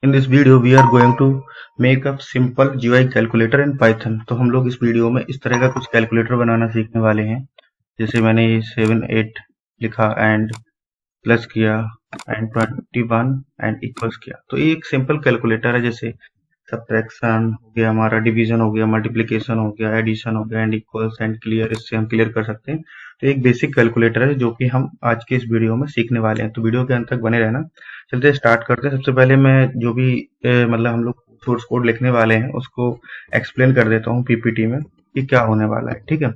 In this video, we are going to make a simple GUI calculator in Python। तो हम लोग इस video में इस तरह का कुछ कैलकुलेटर बनाना सीखने वाले हैं। जैसे मैंने ये 7 8 लिखा एंड प्लस किया एंड 21 एंड इक्वल्स किया। तो ये एक सिंपल कैलकुलेटर है। जैसे सब्ट्रैक्शन हो गया, हमारा डिवीजन हो गया, मल्टीप्लिकेशन हो गया, एडिशन हो गया एंड इक्वल्स एंड क्लियर, इससे हम क्लियर कर सकते हैं। तो एक बेसिक कैलकुलेटर है जो कि हम आज के इस वीडियो में सीखने वाले हैं। तो वीडियो के अंत तक बने रहना। चलते स्टार्ट करते हैं। सबसे पहले मैं जो भी मतलब हम लोग सोर्स कोड लिखने वाले हैं उसको एक्सप्लेन कर देता हूँ पीपीटी में कि क्या होने वाला है। ठीक है,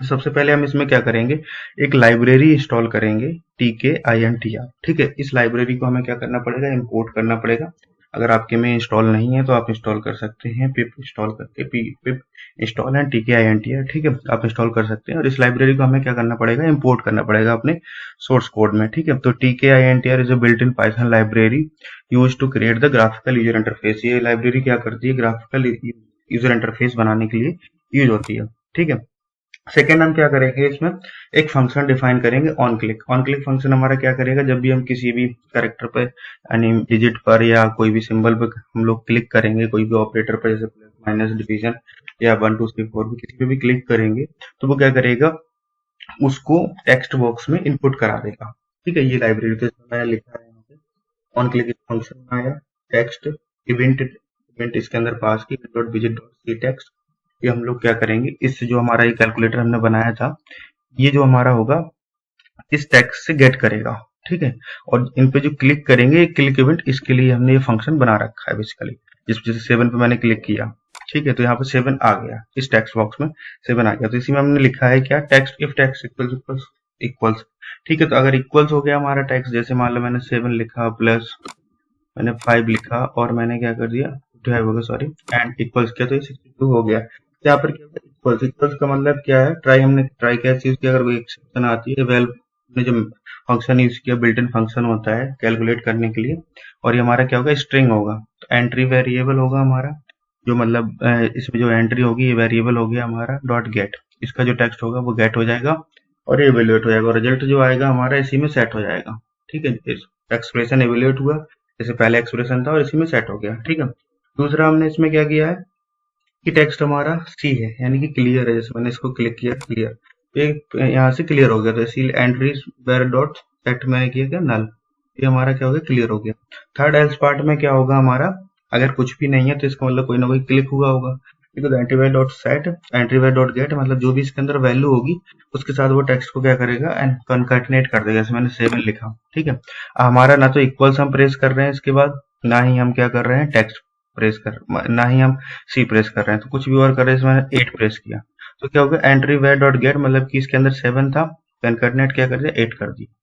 सबसे पहले हम इसमें क्या करेंगे, एक लाइब्रेरी इंस्टॉल करेंगे TKINTR। ठीक है, इस लाइब्रेरी को हमें क्या करना पड़ेगा, इंपोर्ट करना पड़ेगा। अगर आपके में इंस्टॉल नहीं है तो आप इंस्टॉल कर सकते हैं पिप इंस्टॉल करके, पिप इंस्टॉल एंड TKINTR। ठीक है, आप इंस्टॉल कर सकते हैं। और इस लाइब्रेरी को हमें क्या करना पड़ेगा, इंपोर्ट करना पड़ेगा अपने सोर्स कोड में। ठीक है, तो TKINTR is a built in Python library use to create the graphical user interface. ये लाइब्रेरी क्या करती है, ग्राफिकल यूजर इंटरफेस बनाने के लिए यूज होती है। ठीक है, सेकेंड हम क्या करेंगे, इसमें एक फंक्शन डिफाइन करेंगे on click. On click function हमारा क्या करेगा, जब भी हम किसी भी कैरेक्टर पर यानी डिजिट पर या कोई भी सिंबल पर हम लोग क्लिक करेंगे, कोई भी ऑपरेटर पर, जैसे प्लस माइनस डिवीजन या 1 2 3 4 भी किसी पे भी क्लिक करेंगे तो वो क्या करेगा, उसको टेक्स्ट बॉक्स में इनपुट करा देगा। ठीक है, ये लाइब्रेरी तो इसमें मैंने लिखा है, यहाँ पे ऑन क्लिक फंक्शन में आया टेक्स्ट इवेंट, इवेंट इसके अंदर पास की डॉट विजिट डॉट सी टेक्स्ट। ये हम लोग क्या करेंगे, इससे जो हमारा ये कैलकुलेटर हमने बनाया था, ये जो हमारा होगा इस टेक्स्ट से गेट करेगा। ठीक है, और इन पे जो क्लिक करेंगे क्लिक इवेंट, इसके लिए हमने ये फंक्शन बना रखा है बेसिकली। जैसे 7 पे मैंने क्लिक किया, ठीक है, तो यहाँ पे 7 आ गया, इस टेक्स्ट बॉक्स में 7 आ गया। तो इसी में हमने लिखा है क्या, text if text equals equals equals. ठीक है, तो अगर इक्वल्स हो गया हमारा टेक्स्ट, जैसे मान लो मैंने 7 लिखा प्लस मैंने 5 लिखा और मैंने क्या कर दिया 55 हो गया, सॉरी, एंड इक्वल्स किया तो ये 62 हो गया। यहाँ पर क्या होगा, इक्वल्स। इक्वल्स का मतलब क्या है, ट्राई, हमने ट्राई कैसे यूज किया, अगर कोई एक्सेप्शन आती है, वेल ने जो फंक्शन यूज किया, बिल्ट इन फंक्शन होता है कैलकुलेट करने के लिए, और ये हमारा क्या होगा, स्ट्रिंग होगा। तो एंट्री वेरिएबल होगा हमारा, जो मतलब इसमें जो एंट्री होगी ये वेरिएबल हो गया हमारा डॉट गेट। इसका जो टेक्स्ट होगा वो गेट हो जाएगा और ये इवेल्युएट हो जाएगा, और रिजल्ट जो आएगा हमारा इसी में सेट हो जाएगा। ठीक है, एक्सप्रेशन इवेल्युएट हुआ, जैसे पहले एक्सप्रेशन था और इसी में सेट हो गया। ठीक है, दूसरा हमने इसमें क्या किया है कि टेक्स्ट हमारा सी है, यानी कि क्लियर है। जैसे मैंने इसको क्लिक किया क्लियर, तो यहाँ से क्लियर हो गया, तो इसी एंट्रीज वेर डॉट सेट मैंने किया क्या, नल। ये हमारा क्या हो गया, क्लियर हो गया। थर्ड एल्स पार्ट में क्या होगा हमारा, अगर कुछ भी नहीं है तो इसका मतलब कोई ना कोई क्लिक हुआ होगा। ठीक है, तो एंट्रीवेयर डॉट सेट एंट्रीवेयर डॉट गेट, मतलब जो भी इसके अंदर वैल्यू होगी उसके साथ वो टेक्स्ट को क्या करेगा, एंड कनकैटिनेट कर देगा। जैसे मैंने 7 लिखा, ठीक है, हमारा ना तो इक्वल्स हम प्रेस कर रहे हैं इसके बाद, ना ही हम क्या कर रहे हैं टेक्स्ट प्रेस कर, ना ही हम सी प्रेस कर रहे हैं, तो कुछ भी और कर रहे हैं। इसमें मैंने 8 प्रेस किया तो क्या होगा, एंट्रीवेयर डॉट गेट, मतलब कि इसके अंदर 7 था, कनकैटिनेट क्या कर दिया, 8 कर दिया।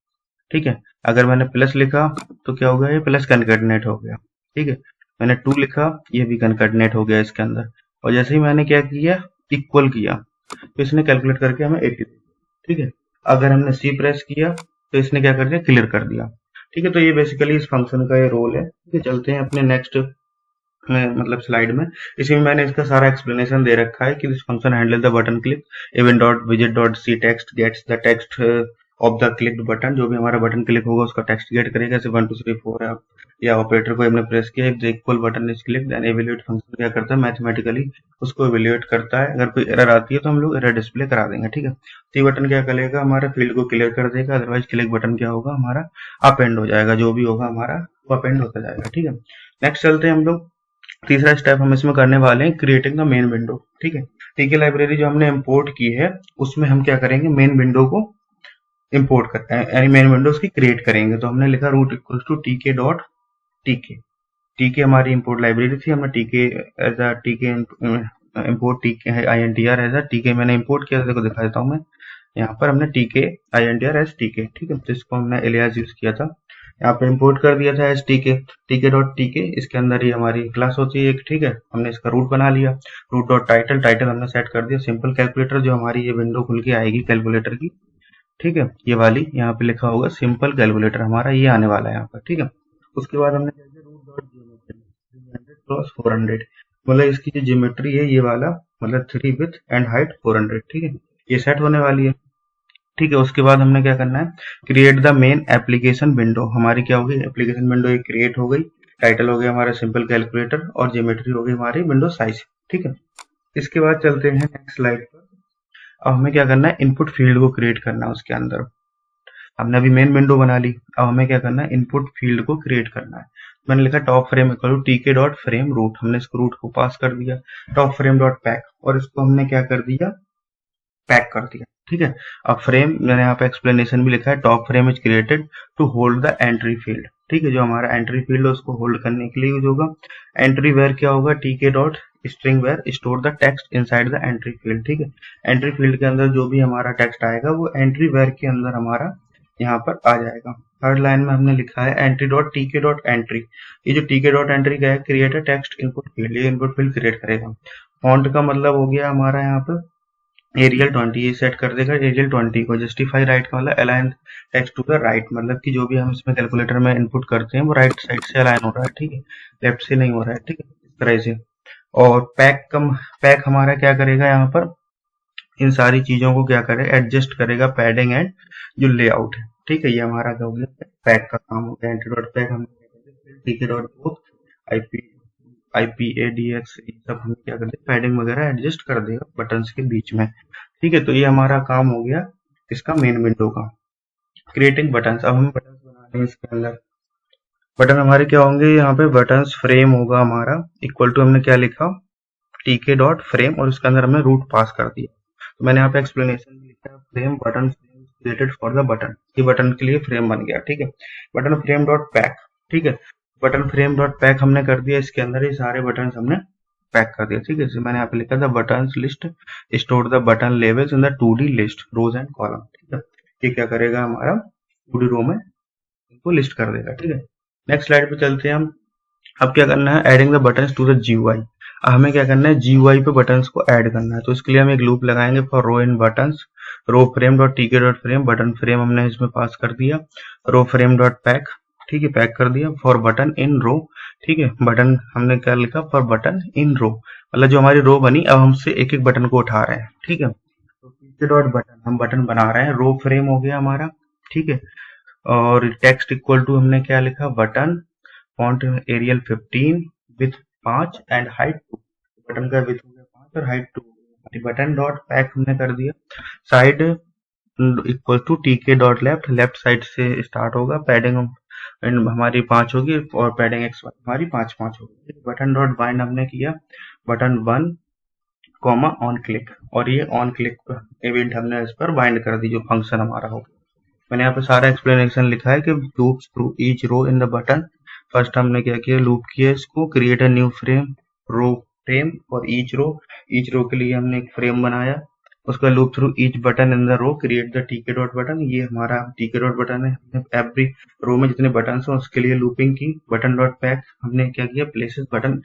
ठीक है, अगर मैंने प्लस लिखा तो क्या होगा, ये प्लस कनकैटिनेट हो गया। ठीक है, मैंने 2 लिखा, ये भी कनकैटिनेट हो गया इसके अंदर। और जैसे ही मैंने क्या किया, इक्वल किया, तो इसने कैलकुलेट करके हमें 80। ठीक है, अगर हमने सी प्रेस किया तो इसने क्या कर दिया, क्लियर कर दिया। ठीक है, तो ये बेसिकली इस फंक्शन का ये रोल है। ठीक है, चलते हैं अपने नेक्स्ट मतलब स्लाइड में। इसी में मैंने इसका सारा एक्सप्लेनेशन दे रखा है कि this function handle the button click event dot विजिट dot C text gets the text of the clicked button. जो भी हमारा बटन क्लिक होगा उसका टेक्स्ट गेट करेगा, जैसे 1 2 3 4 है, या ऑपरेटर को हमने प्रेस किया, if the equal button is click then evaluate function क्या करता है, मैथमेटिकली उसको इवैल्यूएट करता है। अगर कोई एरर आती है तो हम लोग एरर डिस्प्ले करा देंगे। ठीक है, सी बटन क्या करेगा, हमारा फील्ड को क्लियर कर देगा, अदरवाइज क्लिक बटन क्या होगा, हमारा अपेंड हो जाएगा, जो भी होगा हमारा वो अपेंड होता जाएगा। ठीक है, नेक्स्ट चलते हैं हम लोग। तीसरा स्टेप हम इसमें करने वाले हैं क्रिएटिंग द मेन विंडो। ठीक है, टीके लाइब्रेरी जो हमने इंपोर्ट की है उसमें हम क्या करेंगे, मेन विंडो को इंपोर्ट करते हैं, यानी मेन विंडोज की क्रिएट करेंगे। तो हमने लिखा root equals to TK dot टीके। टीके हमारी इंपोर्ट लाइब्रेरी थी, हमने टीके एज अ टीके इंपोर्ट टीके INTR एज अ टीके मैंने इंपोर्ट किया, देखो दिखा देता हूँ मैं। यहाँ पर हमने टीके INTR एज टीके, ठीक है, तो इसको हमने एलियास यूज किया था, यहाँ पे इंपोर्ट कर दिया था एज टीके, टीके डॉट टीके। इसके अंदर ही हमारी क्लास होती है एक। ठीक है, हमने इसका रूट बना लिया, रूट डॉट टाइटल, टाइटल हमने सेट कर दिया सिंपल कैलकुलेटर, जो हमारी ये विंडो खुल के आएगी कैलकुलेटर की। ठीक है, ये वाली यहाँ पे लिखा होगा सिंपल कैलकुलेटर, हमारा ये आने वाला है यहाँ पर। ठीक है, उसके बाद हमने क्या किया, रूट डॉट जियोमेट्री 300 क्रॉस 400, मतलब इसकी जो जियोमेट्री है ये वाला, मतलब 3 विथ एंड हाइट 400। ठीक है, ये सेट होने वाली है। ठीक है, उसके बाद हमने क्या करना है, create the main application window. हमारी क्या होगी, एप्लीकेशन विंडो ये क्रिएट हो गई। टाइटल हो गया हमारा सिंपल कैलकुलेटर और ज्योमेट्री हो गई हमारी विंडो साइज। ठीक है, इसके बाद चलते हैं नेक्स्ट स्लाइड पर। अब हमें क्या करना है, इनपुट फील्ड को क्रिएट करना है उसके अंदर। हमने अभी मेन विंडो बना ली, अब हमें क्या करना है, इनपुट फील्ड को क्रिएट करना है। मैंने लिखा top frame equal to TK dot frame root, हमने इसको रूट को पास कर दिया, टॉप फ्रेम डॉट पैक, और इसको हमने क्या कर दिया, पैक कर दिया। ठीक है, अब फ्रेम मैंने यहाँ पे एक्सप्लेनेशन भी लिखा है, top frame is created to hold the entry field. ठीक है, जो हमारा एंट्री फील्ड है उसको होल्ड करने के लिए यूज होगा। एंट्री वेयर क्या होगा, TK dot string var store the text inside the entry field. ठीक है, एंट्री फील्ड के अंदर जो भी हमारा टेक्स्ट आएगा वो एंट्री वेयर के अंदर हमारा यहाँ पर आ जाएगा। थर्ड लाइन में हमने लिखा है entry dot TK dot entry, ये जो टीके डॉट एंट्री क्या है, create a text input field, ये इनपुट फील्ड क्रिएट करेगा। फॉन्ट का मतलब हो गया हमारा यहाँ पे एरियल 20, ये सेट कर देगा एरियल 20 को। जस्टिफाई राइट का मतलब align text to the right, मतलब कि जो भी हम इसमें कैलकुलेटर में इनपुट करते हैं वो राइट साइड से अलाइन हो रहा है। ठीक है, लेफ्ट से नहीं हो रहा है। ठीक है, इस तरह से। और पैक हमारा क्या करेगा, यहाँ पर इन सारी चीजों को क्या करेगा, एडजस्ट करेगा, पैडिंग एंड जो लेआउट है। ठीक है, ये हमारा क्या हो गया, पैक का काम हो गया। एंट्री डॉट पैक हमने टीके डॉट बोथ IPADX सब हम क्या करते हैं, पैडिंग वगैरह एडजस्ट कर देगा बटन्स के बीच में। ठीक है, तो ये हमारा काम हो गया इसका मेन विंडो का, क्रिएटिंग बटन्स। अब हम बटन्स बना रहे हैं इसके अंदर। बटन हमारे क्या होंगे, यहाँ पे बटन्स फ्रेम होगा हमारा इक्वल टू, हमने क्या लिखा, टीके डॉट फ्रेम, और इसके अंदर हमने रूट पास कर दिया। तो मैंने यहाँ पे एक्सप्लेनेशन भी लिखा है, frame button created for the button, ये बटन के लिए फ्रेम बन गया। ठीक है, बटन फ्रेम डॉट पैक। ठीक है, बटन फ्रेम डॉट पैक हमने कर दिया, इसके अंदर ये सारे बटन हमने पैक कर दिया। ठीक है, मैंने यहाँ पे लिखा था button list store the button labels in the 2D list rows and column. ठीक है, ये क्या करेगा हमारा 2D रो में इनको लिस्ट कर देगा। ठीक है, नेक्स्ट स्लाइड पे चलते हैं हम। अब क्या करना है, adding the buttons to the GUI। हमें क्या करना है, GUI पे बटन्स को ऐड करना है। तो इसके लिए हम एक लूप लगाएंगे for row in buttons, row frame dot TK dot frame, button frame हमने इसमें पास कर दिया, रो फ्रेम डॉट पैक। ठीक है, पैक कर दिया, फॉर बटन इन रो। ठीक है, बटन हमने क्या लिखा, फॉर बटन इन रो, मतलब जो हमारी रो बनी अब हमसे एक एक बटन को उठा रहे हैं। ठीक है, तो टीके डॉट बटन हम बटन बना रहे हैं, रो फ्रेम हो गया हमारा। ठीक है, और टेक्स्ट इक्वल टू हमने क्या लिखा, button font Arial 15 width 5 and height 2, button का विथ हो गया 5 और हाइट 2। बटन डॉट पैक हमने कर दिया, side equal to TK dot left, left side से स्टार्ट होगा, पैडिंग हमारी 5 होगी और पैडिंग एक्स हमारी 5 होगी। बटन डॉट बाइंड हमने किया, बटन 1 कॉमा ऑन क्लिक, और ये ऑन क्लिक इवेंट हमने इस पर बाइंड कर दी जो फंक्शन हमारा होगा। मैंने यहाँ पे सारा एक्सप्लेनेशन लिखा है कि loops through each row in the button. First हमने क्या किया, लूप किया इसको, create a new frame, row frame और ईच रो के लिए हमने एक फ्रेम बनाया। उसका loop through each button in the row, create the TK dot button, ये हमारा टीके डॉट बटन है। हमने एवरी रो में जितने बटन हैं उसके लिए लूपिंग की। बटन डॉट पैक हमने क्या किया, places button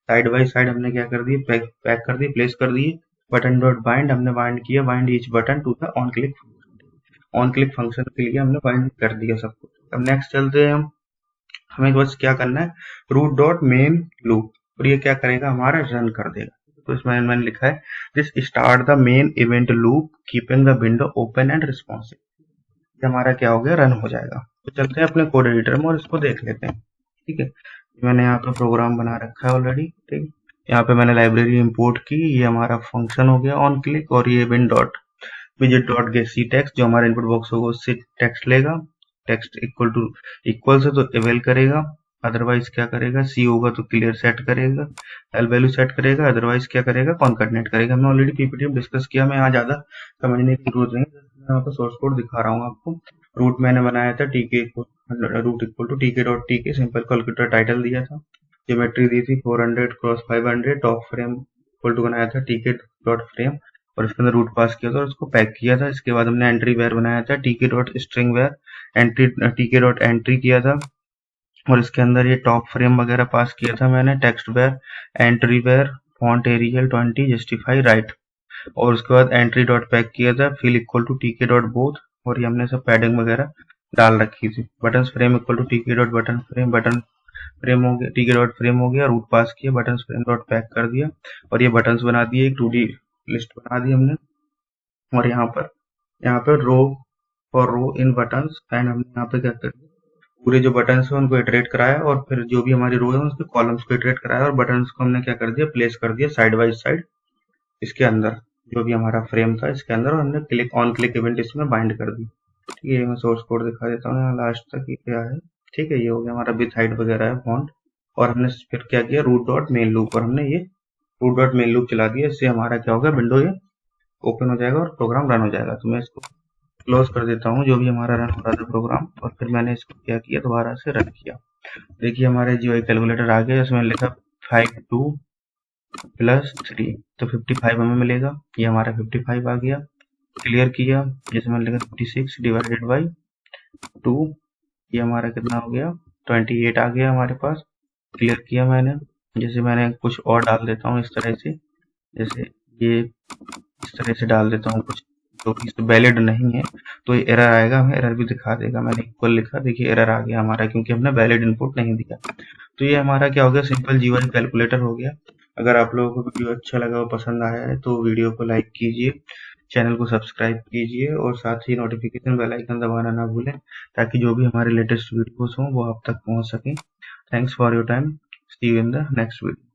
side by side हमने क्या कर दिए, पैक कर दिए, प्लेस कर दिए। बटन डॉट बाइंड हमने बाइंड किया, bind each button to the on click function के लिए हमने बाइंड कर दिया सब कुछ। अब नेक्स्ट चलते हैं हम, हमें बस क्या करना है, रूट डॉट मेन लूप, और ये क्या करेगा, हमारा रन कर देगा। तो इसमें मैंने लिखा है this start the main event loop keeping the window open and responsive, ये हमारा क्या हो गया, रन हो जाएगा। तो चलते हैं अपने कोड एडिटर में और इसको देख लेते हैं। ठीक है, मैंने यहाँ पे प्रोग्राम बना रखा है ऑलरेडी। ठीक है, यहाँ पे मैंने लाइब्रेरी इंपोर्ट की, ये हमारा फंक्शन हो गया ऑन क्लिक, और ये इवेंट डॉट विजेट डॉट गेट सी टेक्स्ट, जो हमारा इनपुट बॉक्स होगा उससे टेक्स्ट लेगा, टेक्स्ट इक्वल से तो एवेल करेगा, अदरवाइज क्या करेगा, सी होगा तो क्लियर सेट करेगा, एल वैल्यू सेट करेगा, अदरवाइज क्या करेगा, कॉन्कैटिनेट करेगा। हमने ऑलरेडी पीपीटी में डिस्कस किया, मैं यहाँ ज्यादा समझने की जरूरत नहीं है, मैं यहाँ पर सोर्स कोड दिखा रहा हूँ आपको। रूट मैंने बनाया था TK root equal to TK dot TK, simple calculator title दिया था, ज्योमेट्री दी थी 400 cross 500, top frame equal to बनाया था टीके डॉट फ्रेम, और इसके अंदर रूट पास किया था और उसको पैक किया था। इसके बाद हमने एंट्री वेयर बनाया था, टीके डॉट स्ट्रिंग वेयर, एंट्री टीके डॉट एंट्री किया था, और इसके अंदर ये टॉप फ्रेम वगैरह पास किया था मैंने, text var, entry var, font Arial 20, justify right, और उसके बाद एंट्री डॉट पैक किया था, fill equal to TK dot both, और ये हमने सब पैडिंग वगैरह डाल रखी थी। Button frame equal to TK dot button frame हो गया, टीके डॉट फ्रेम हो गया, रूट पास किया, बटन फ्रेम डॉट पैक कर दिया, और ये बटन्स बना दिए, एक 2D लिस्ट बना दी हमने। और यहाँ पर row for row in buttons, and हमने यहाँ पे क्या कर दिया, पूरे जो बटन्स हैं उनको इटरेट कराया और फिर जो भी हमारी रो है उसके कॉलम्स को इटरेट कराया और बटन्स को हमने क्या कर दिया, प्लेस कर दिया साइड बाई साइड इसके अंदर, जो भी हमारा फ्रेम था इसके अंदर, और हमने क्लिक ऑन क्लिक इवेंट इसमें बाइंड कर दी। ठीक है, मैं सोर्स कोड दिखा देता हूँ यहाँ लास्ट तक ये क्या है। ठीक है, ये हो गया हमारा विथ हाइट वगैरह है फॉन्ट। और हमने फिर क्या किया, रूट डॉट मेन लूप, और हमने ये रूट डॉट मेन लूप चला दिया। इससे हमारा क्या होगा, विंडो ये ओपन हो जाएगा और प्रोग्राम रन हो जाएगा। तो मैं इसको क्लोज कर देता हूँ, जो भी हमारा रन हो रहा था प्रोग्राम, और फिर मैंने इसको क्या किया, दोबारा से रन किया। देखिए हमारे जीआई कैलकुलेटर आ गया, इसमें लिखा 52 प्लस 3 तो 55 हमें मिलेगा। ये हमारा 55 आ गया। क्लियर किया, जिसमें लिखा 56 डिवाइडेड बाई 2, ये हमारा कितना हो गया, 28 आ गया हमारे पास। क्लियर किया मैंने। जैसे मैंने कुछ और डाल देता हूँ इस तरह से, जैसे ये इस तरह से डाल देता हूँ कुछ जो कि वैलिड नहीं है, तो ये एरर आएगा, हमें एरर भी दिखा देगा। मैंने इक्वल लिखा, देखिए एरर आ गया हमारा, क्योंकि हमने वैलिड इनपुट नहीं दिया। तो ये हमारा क्या हो गया, सिंपल जीवाई कैलकुलेटर हो गया। अगर आप लोगों को वीडियो अच्छा लगा और पसंद आया है तो वीडियो को लाइक कीजिए, चैनल को सब्सक्राइब कीजिए और साथ ही नोटिफिकेशन बेल आइकन दबाना ना भूलें, ताकि जो भी हमारे लेटेस्ट वीडियोस हों वो आप तक पहुंच सकें। Thanks for your time, see you in the next video.